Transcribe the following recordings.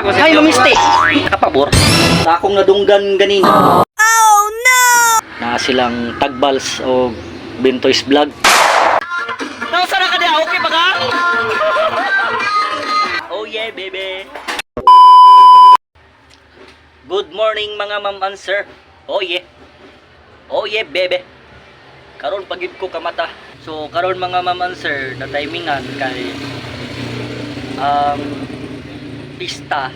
Ay, mamiste. Kapabor. Sa akong nadunggan ganina. Oh no! Na silang tagbals o Bintoy's vlog. Nausa na ka diya, okay ba ka? Oh yeah, baby. Good morning mga ma'am and sir. Oh yeah. Oh yeah, baby. Karon pagid ko kamata. So karon mga ma'am and sir, na timingan kay pista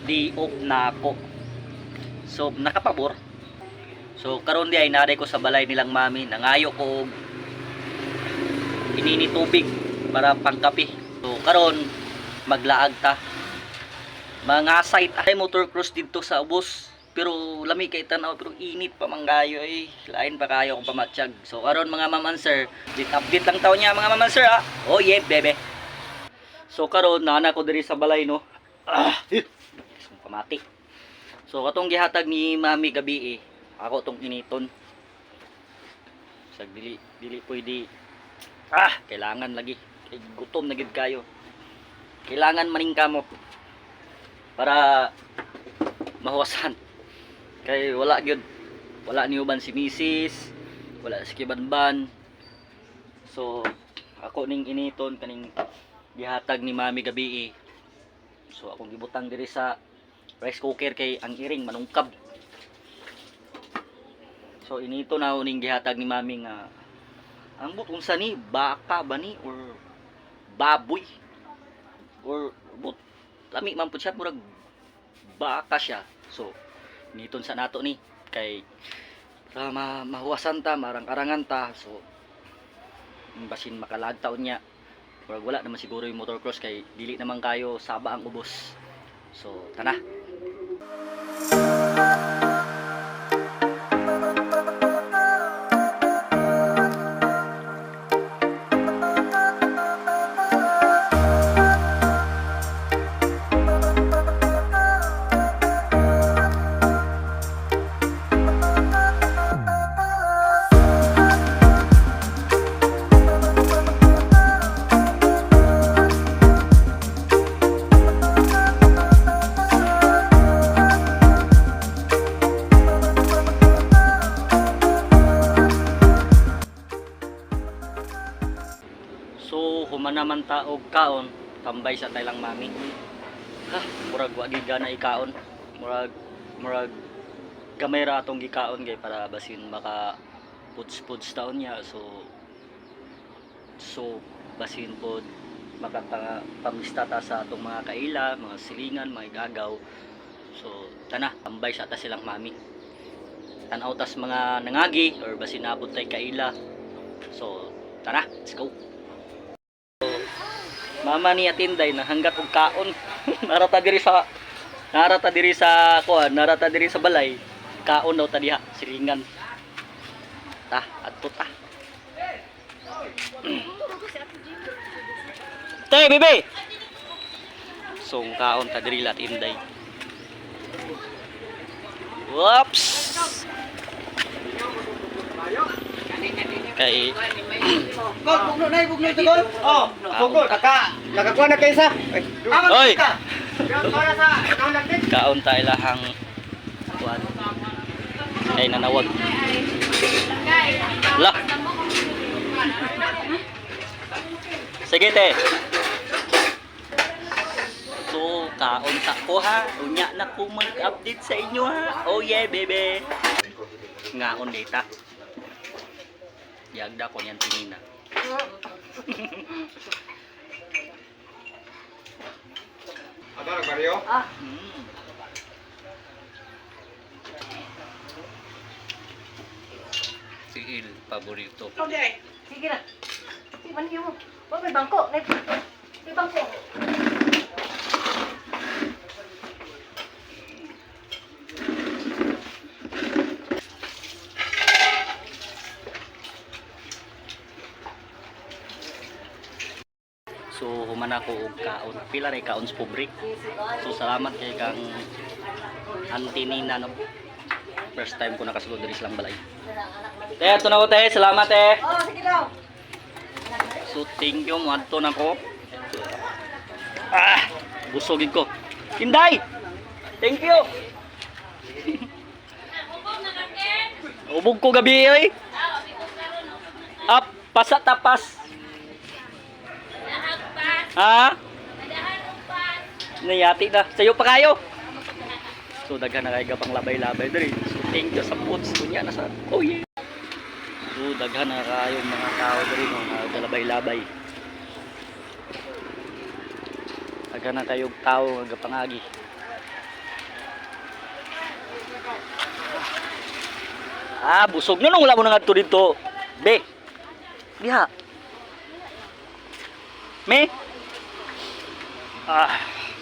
di off na ako. So nakapabor. So karon di ay naray ko sa balay nilang mami, nangayo ko og inini tubig para pangkape. So karon maglaag ta. Mga site ay motor cruise dito sa ubos. Pero lami kay tanaw, pero init pa manggayo ay lain pa kayo kung pamatsyag. So karon mga ma'am and sir, update lang taon niya mga ma'am and sir ha. Oh yeah, bebe. So karon nana ko diri sa balay no. Pamati. So katong gihatag ni mami gabi ako tong initon. Sag dili pwede. Kailangan lagi. Kay gutom na gid kayo. Kailangan maning kamo para mahuwasan. Kay wala gyud. Wala ni uban si misis, wala si kibanban. So ako ning initon kaning gihatag ni mami gabi So akong gibutang diri sa rice cooker kay ang iring manungkab. So inito na ning gihatag ni mami nga ang but unsa ni baka ba ni or baboy or but lami man pud siya murag baka siya. So niton sa nato ni kay para mahuwasan ta, marang-arangan ta. So basin makalagtaon niya. Pero wala naman siguro yung motocross kay dili naman kayo saba ang ubos. So tana. So humanaman ta og kaon tambay sa taylang mami. Murag wa gid gana ikaon. Murag gamay ra atong gikaon kay para basin maka puts taon niya. So basin pod makapamista ta sa atong mga kaila, mga silingan, mga igagaw. So tana tambay sa ta silang mami. Tan-aw tas mga nangagi or basin abot tay kaila. So tara, let's go. Mama ni Atinday na hanggat og kaon. narata diri sa balay. Kaon daw ta diha, silingan. Adto ta. Tay, bebe. So kaon ta diri la Atinday. Whoops. Kay bugno to gol. Oh, bugno nakakuha na kay isa. Oy. Kaon ta ilahang kuan. Kay nanawag. La. Sige te. So kaon ta ko ha. Unya na ko mag-update sa inyo ha. Oh yeah, bebe. Ngaon data. Yagda ko niyan tinina. Ada ra Mario? Siil paborito. Sige na. Si man mo. Wa may bangko. May bangko. So human ako og kaon. Pila ray kaon sa public. So salamat kay kang Auntie Nina no. First time ko nakasulod diri silang balay. Te, ato na ko te. Salamat te. Oh, sige daw. So thank you mo adto na ko. Busogin ko. Inday! Thank you! Ubog ko gabi oy. Up, pasa tapas. Ha? Nayati na. Sayo pa kayo. So daghan na kayo pang labay-labay diri. So thank you sa foods kunya na sa. Oh yeah. So daghan na kayo mga tao diri mga labay-labay. Daghan na kayo tao nga pangagi. Busog na nung wala mo na nga dito. Be. Diha. Me.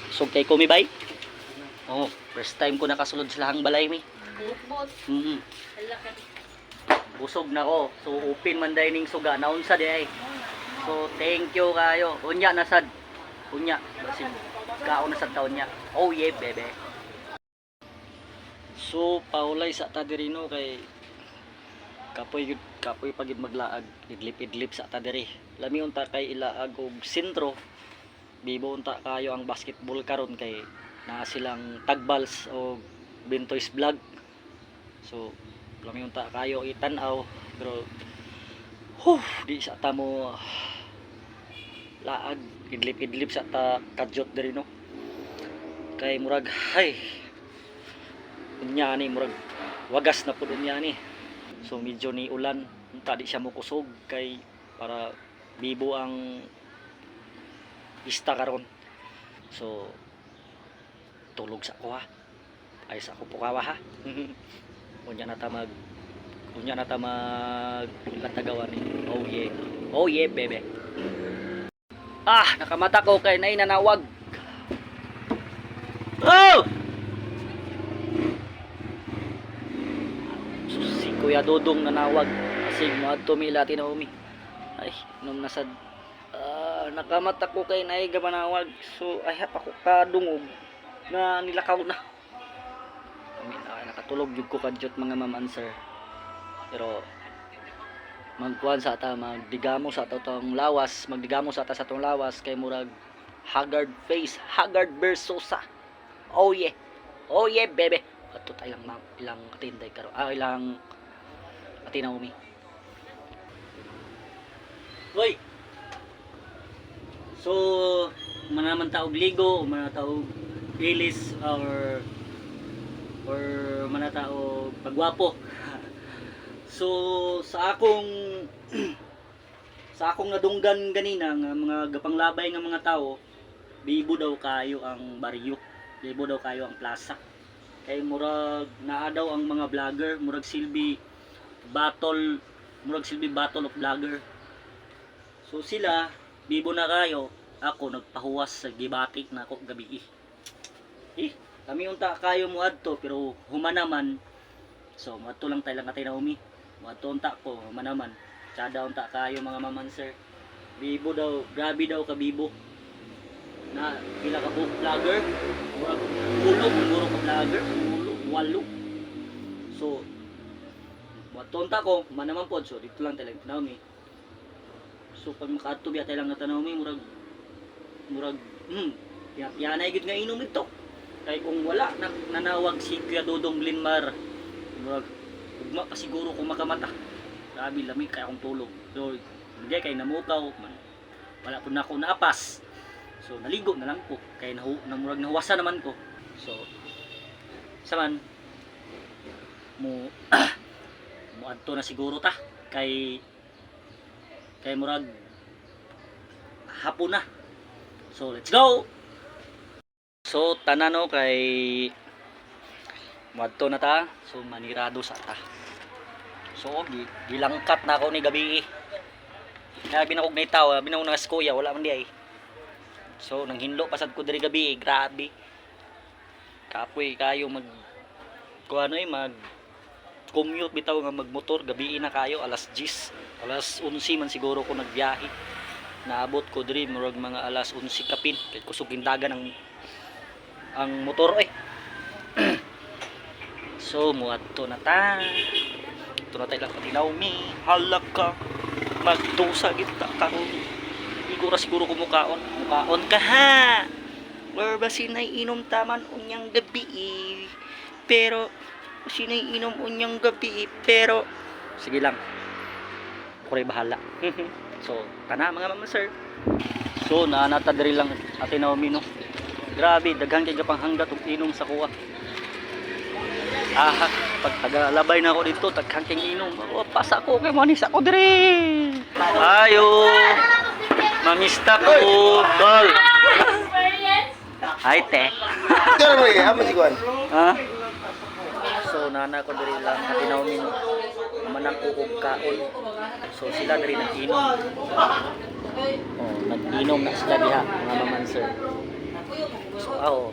Busog kay ko mi bay. Oh, first time ko nakasulod sa lahang balay mi. Busog na ko. So open man dining suga naon sa di ay. So thank you kayo. Unya na sad. Unya basig kaon na sad taon niya. Oh yeah, bebe. So paulay sa ta dirino kay kapoy pagid maglaag idlip sa ta diri. Lami unta kay ilaag og sentro. Bibo unta kayo ang basketball karon kay naa silang tagbals o Bentoy's vlog. So lami unta kayo itan-aw pero di sa ta mo laag idlip sa ta kadyot diri no. Kay murag hay unya ni murag wagas na pud unya ni. So medyo ni ulan unta di siya mo kusog kay para bibo ang pista karon. So tulog sa ko ha. Ay sa ko pukawa ha. Unya na ta mag latagawan ni. Oh yeah. Oh yeah, bebe. Nakamata ko kay nay nanawag. Oh! Si Kuya Dodong nanawag kasi moadto mi lati na umi. Ay, nung nasad nakamata ko kay nay gamanawag. So ay hap ako kadungog na nilakaw na. Nakatulog jud ko kadyot mga ma'am answer. Pero magkuan sa ata magdigamo sa atong lawas, magdigamo sa ata sa atong lawas kay murag haggard face, haggard versosa. Oh yeah. Oh yeah, bebe. Ato tayo ilang katinday karo. Ilang katinaw mi. Hoy. So, manaman taog ligo, manataog ilis or manataog pagwapo. So, sa akong nadunggan ganina nga mga gapanglabay nga mga tao, bibo daw kayo ang baryo. Bibo daw kayo ang plaza. Kay murag naa daw ang mga vlogger, murag silbi battle of vlogger. So sila bibo na kayo, ako nagpahuwas sa gibatik na ako gabi. Kami unta kayo mo adto pero humanaman. So moadto lang tayo lang katay na umi. Moadto unta ko humanaman. Sada unta kayo mga mamanser. Bibo daw, grabe daw ka bibo. Na pila ka vlogger, murag ulo ka vlogger, walo. So moadto unta ko humanaman pod. So dito lang tayo lang tanaw mi. So pag makaadto biya tayo lang natanaw mi murag yanay gid nga inom ito. Kay kung wala nanawag si Kuya Dodong Linmar, murag ugma pa siguro kung makamata. Grabe lami kay akong tulog. So hindi kay namukaw man. Wala pud na ako naapas. So naligo na lang ko kay murag nahuwasa naman ko. So saman mo adto na siguro ta kay murag hapon na. So let's go. So tanano kay moadto na ta. So manirado sa ta. So gilangkat na ako ni gabi. Binakog na itaw, binakog na skuya, wala man di ay. So nang hinlo pasad ko diri gabi, grabe. Kapoy kayo mag mag commute bitaw nga magmotor gabi na kayo alas 10, alas 11 man siguro ko nagbiyahe. Naabot ko diri murag mga alas 11 kapin kay kusog dagan ang motor eh. So muadto na ta. Ito na tayo lang patinaw mi. Halaka. Magtusa kita karon. Igura siguro kumukaon. Mukaon ka ha. Or basin ay inom taman unyang gabi pero basin ay inom unyang gabi pero sige lang. Ako rin bahala. So, kana mga mama sir. So, naanatadri lang Ate Naomi no. Grabe, daghang kay gapanghanggat ug inom sa kuha. Aha, pag tagalabay na ako dito, daghang kay inom. Oh, pasa ko kay manis ako dire. Ayo. Mamista ko. Tol. Ay, te. Pero mo ama si Juan. Ha? So, nana ko diri lang Ate Naomi no. Manang ko og kaon. So, sila diri nag-inom. Oh, nag-inom na sila diha, mga maman sir. So, ako,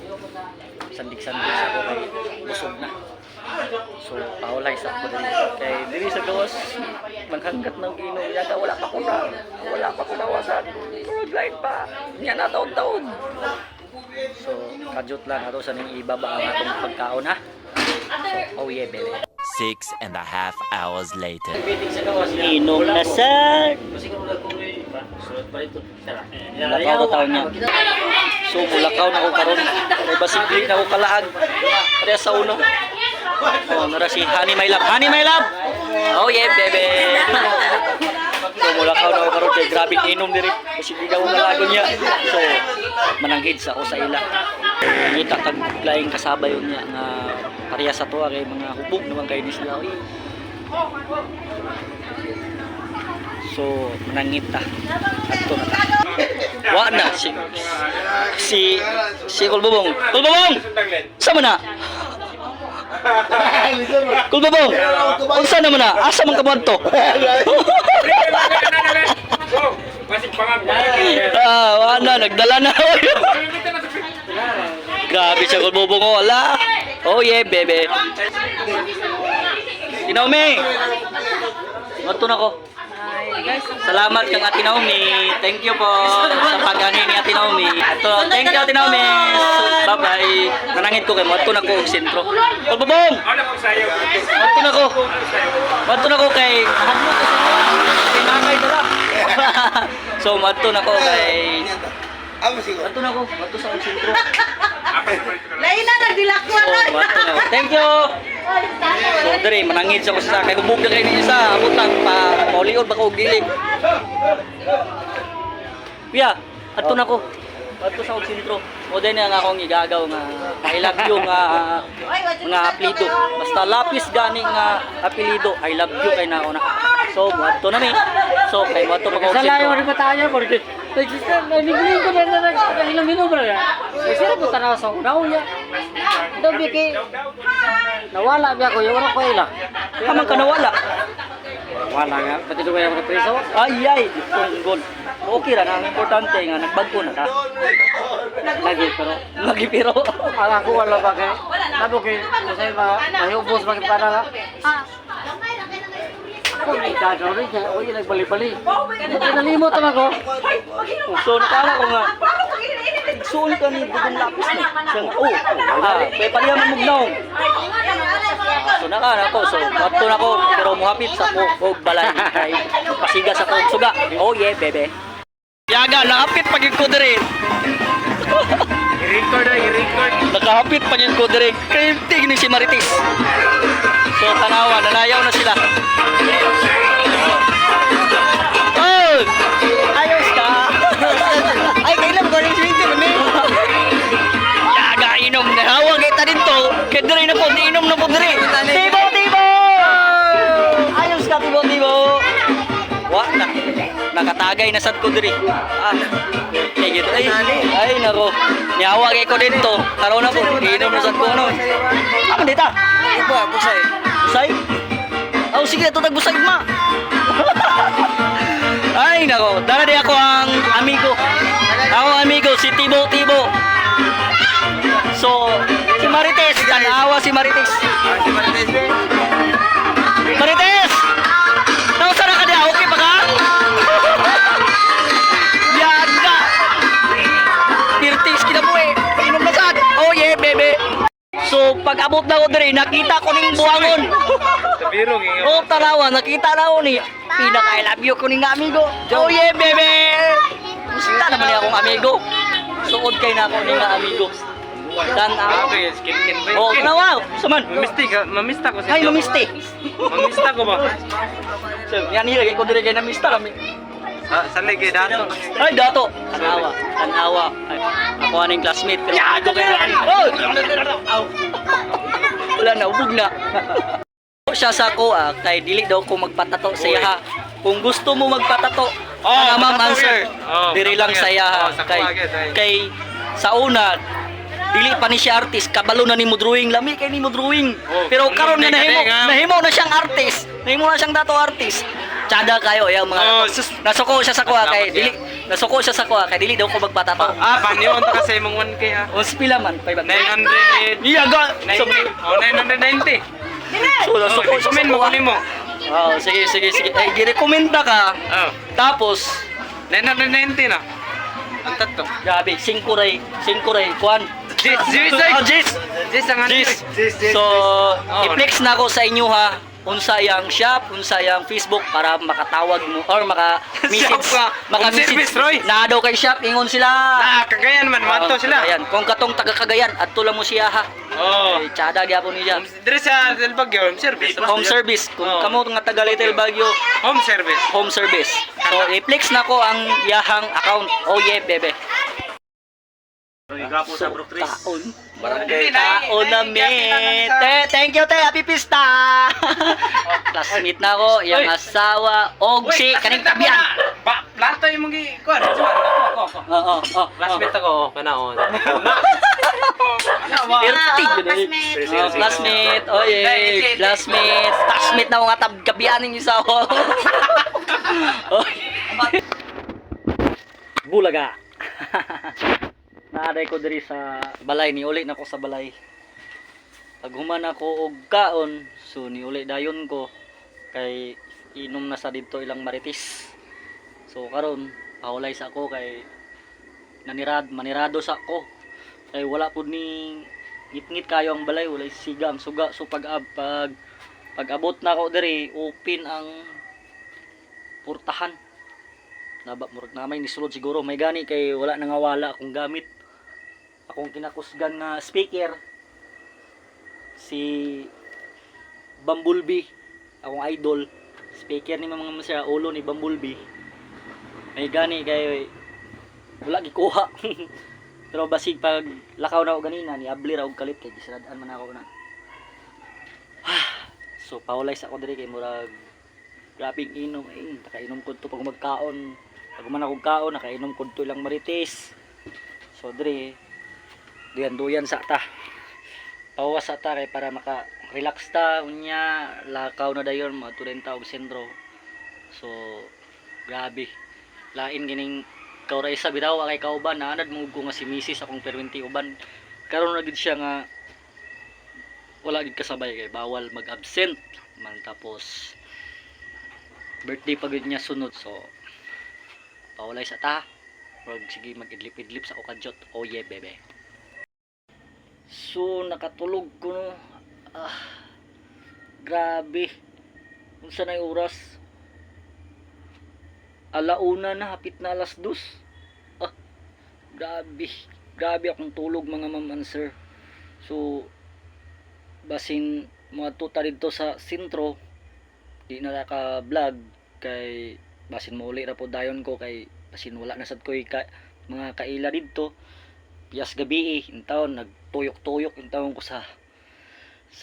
sandig-sandig sa ako kay busog na. So, paulay sa ako diri. Kay diri sa gawas, maghanggat ng inom. Yaga, wala pa ko nawasan. Worldline pa. Niya na taon-taon. So, kadyot lang ato sa ning ibaba ang atong pagkaon ha. So, oh yeah, baby. 6.5 hours later. Inom na sad. Mulakaw na taon niya. So, mulakaw na ko karon. May basigli na ko kalaag. Kaya sa uno. Oh, nara si Honey My Love. Honey My Love! Oh yeah, baby! So, mulakaw na ko karon. Kaya grabing inom diri. Basigli na ko kalaag niya. So, mananghid sa ako sa ila. Ngita kag laing kasabay yun niya nga pareha sa to kay mga hubog naman kay nisla. So, nangita. Adto na ta. Wa na si Kulbubong. Kulbubong! Sama na. Kulbubong. Unsa naman na? Asa man ka to? Wa na nagdala na. Grabe siya Kulbubong ko. Ala. Oh yeah, baby. Naomi. Mato na ko. Salamat kang Ate Naomi. Thank you po sa pagani ni Ate Naomi. Ato, thank you Ate Naomi. Bye-bye. Nanangit ko kay Mato na ko og sentro. Kulbubong. Mato na ko. Mato na ko kay pinakay dala. So mato na ko kay Ama si Juan. mato na ko. Mato sa og sentro. Lain na nagdilakwa So, mato na ko. Thank you. So, dere manangit sa ko sa kay hubog na kay ni isa butang pa mauliod ba ko og dili. Kuya, adto na ko. Adto sa og sentro. O din nga akong igagaw nga I love you nga mga apelido. Basta lapis gani nga apelido. I love you kay nauna. So, adto na mi. So, kay mo adto pa ko og Salayo sentro. rin ba tayo? Porque nagiging ko na ilang minuto na. Kasi na po tanaw sa unaw niya. Ito biki. Nawala biya ko. Yung ko ila. Kaman ka nawala. Wala nga. Pati doon ako na preso. Ay, tunggol. Okay ra na ang importante nga nagbagko na ka. Lagi pero. Lagi pero. Ala ko wala ba kay. Nabo kay. Kasi ba. Mayubos ba kita na. Kung ikagaw rin siya. Uy, nagbali-bali. Nalimot naman ko. So nakala ko nga. Suol ka ni dugong lapis na. Siyang pwede pa niya mamugnaw. So nakala ko. So mato na ko. Pero muhapit sa ko. Huwag balay. Kay pasigas ako. Suga. Oh yeah, bebe. Yaga, nakapit pagin ko dire. I-record. Nakahapit pagin ko dire. Kaya ni si Marites. So tanawa, nanayaw na sila. Oh! Ayos ka! Ay, kailan ko rin swinter, man. Yaga, inom na. Hawag kita dito. Kaya diri na po, inom na po diri. Tibo, tibo! Ayos ka, tibo, tibo. Wah, nakatagay na sad ko diri. Kaya gitu. Ay, nako. Niyawag ko dito. Taro na po, inom na sad ko. Ano? Apa dita? Iba, busay. Busay? Oh, sige, ito tagbusay ma. Ay, nako. Dala di ako ang amigo. Ako amigo, si Tibo Tibo. So, si Marites. Tanawa si Marites. Si Martes. Marites! Nausa na ka diya? Okay pa ka? Yaga! Tirtis kinabuhi. Inom na sad. Oh yeah, bebe. So, pag abot na ko diri, nakita ko ning buwangon. Sa birong Oh, tarawa, nakita na ko ni pinaka I love you ko ning amigo. Oh yeah, bebe. Musta naman niya akong amigo. suod kay nako ni nga amigo. Tanaw. Oh, tanaw. Saman. Mamista ko Ay, mamiste. Mamista ko ba? So, yan nilagay ko dire kay namista kami. Sa ligi dato. Ay, dato. Tanawa. Ay, ako aning classmate. Pero ako kay oh! Wala na, ubog na. Siya sa ko kay dili daw ko magpatato sa iya ha. Kung gusto mo magpatato, ang ma'am answer. Diri lang sa iya ha. Kay sa una dili pa ni siya artist, kabalo na nimo drawing, lami kay nimo drawing. Pero karon nga nahimo na siyang artist. Nahimo na siyang dato artist. Tsada kayo yung mga nasuko siya sa ko kay dili nasuko siya sa ko kay dili daw ko magpatato. Panyon ta kasi mong 1K ha. Ons pila man 500. 900. Iya ga. 990. So nasuko siya Comment mo kunin mo. Oh, sige. Ay, girekomenda ka. Tapos 990 na. Ang tatlo. grabe, 5 ray, kuan. Jis ang Jis. So, i-flex na ako sa inyo ha. Unsa yang shop, unsa yang Facebook para makatawag mo or maka-message. Shop ka. Service, Roy. Na daw kay shop, ingon sila. Cagayan man, mato sila. Ayan, kung katong taga Cagayan, adto lang mo siya ha. Eh, tsada gyapon niya. Dire sa Del Baguio, service. Home service. Kung kamo nga taga Little Baguio, Home service. home service. So, i-flex na ko ang yahang account. Oh yeah, bebe. So, taon. Barangay. Taon na, mate. Thank you, te. Happy pista. Classmate na ko, yung asawa, og si, kaning tabian. Plato yung mga kuan. Oo. Classmate ako, kanaon. Pertig yun eh. Classmate. Oh yeah. Classmate na ko nga tabian ng asawa. Bulaga. Naaday ko diri sa balay, ni uli na ko sa balay. Pag human ako og kaon, so ni uli dayon ko kay inom na sa didto ilang maritis. So karon paulay sa ako kay manirado sa ako. Kay wala pud ni ngit-ngit kayo ang balay, walay siga ang suga. So pag abot na ako diri, open ang purtahan. Naba murag namay ni sulod siguro may gani kay wala nang wala akong gamit. Akong kinakusgan nga speaker si Bumblebee, akong idol. Speaker ni mga masya ulo ni Bumblebee. May gani kay wala gikuha. Pero basig pag lakaw na ako ganina ni abli ra og kalit kay gisaradaan man ako na. So paulay sa ako diri kay murag grabing inom nakainom ko to pag magkaon. Pag man ako kaon nakainom ko to ilang marites. So diri duyan sa ta. Pawas sa ta kay para maka-relax ta unya lakaw na dayon mga 30 og sentro. So grabe. Lain gining kauray sa bitaw kay kauban naanad mo ko nga si Mrs. akong perwenti uban. Karon na gid siya nga wala gid kasabay kay bawal mag-absent man tapos birthday pa gid niya sunod. So paulay sa ta. Wag sige mag-idlip-idlip sa okadyot. Oh yeah, bebe. So nakatulog ko no. Grabe. Unsa na yung oras? Alauna na, hapit na alas 2. Grabe akong tulog mga ma'am and sir. So basin mga tuta dito sa sentro di na naka-vlog kay basin mo uli ra po dayon ko kay basin wala na sad ko mga kaila dito. Piyas gabi intaon nagtuyok-tuyok intaon ko sa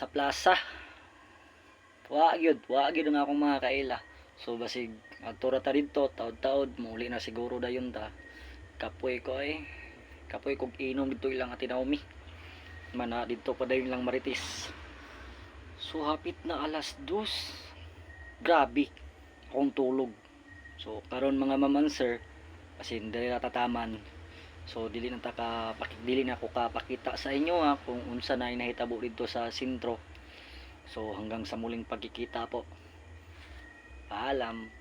plaza. Wa gyud nga akong mga kaila. So basig adtura ta dito taod-taod muli na siguro dayon ta. Kapoy kog inom dito ilang atinaomi. Mana dito pa dayon lang maritis. So hapit na alas 2. Grabe akong tulog. So karon mga ma'am sir kasi dili natataman. So dili na ako kapakita sa inyo ha kung unsa na nahitabo dito sa sentro. So hanggang sa muling pagkikita po. Paalam.